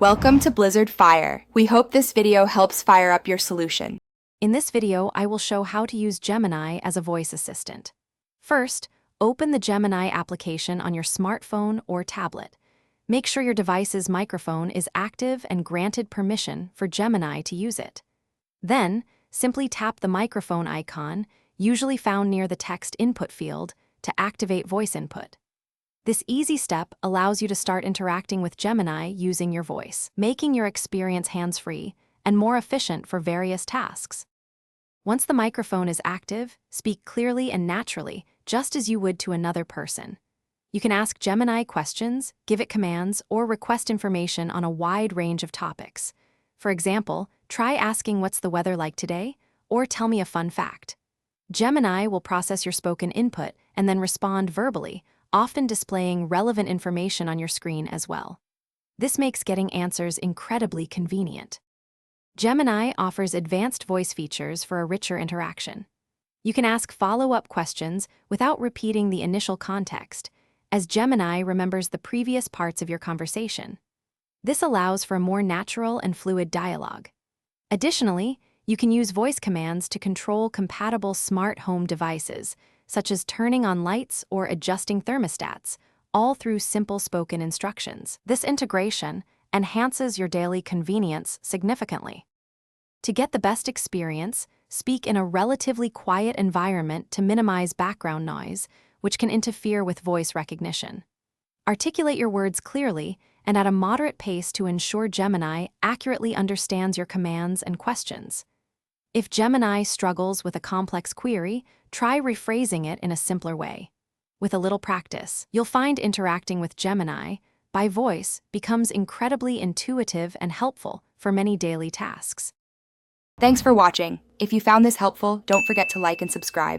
Welcome to Blizzard Fire. We hope this video helps fire up your solution. In this video, I will show how to use Gemini as a voice assistant. First, open the Gemini application on your smartphone or tablet. Make sure your device's microphone is active and granted permission for Gemini to use it. Then, simply tap the microphone icon, usually found near the text input field, to activate voice input. This easy step allows you to start interacting with Gemini using your voice, making your experience hands-free and more efficient for various tasks. Once the microphone is active, speak clearly and naturally, just as you would to another person. You can ask Gemini questions, give it commands, or request information on a wide range of topics. For example, try asking what's the weather like today, or tell me a fun fact. Gemini will process your spoken input and then respond verbally, often displaying relevant information on your screen as well. This makes getting answers incredibly convenient. Gemini offers advanced voice features for a richer interaction. You can ask follow-up questions without repeating the initial context, as Gemini remembers the previous parts of your conversation. This allows for a more natural and fluid dialogue. Additionally, you can use voice commands to control compatible smart home devices, such as turning on lights or adjusting thermostats, all through simple spoken instructions. This integration enhances your daily convenience significantly. To get the best experience, speak in a relatively quiet environment to minimize background noise, which can interfere with voice recognition. Articulate your words clearly and at a moderate pace to ensure Gemini accurately understands your commands and questions. If Gemini struggles with a complex query, try rephrasing it in a simpler way. With a little practice, you'll find interacting with Gemini by voice becomes incredibly intuitive and helpful for many daily tasks. Thanks for watching. If you found this helpful, don't forget to like and subscribe.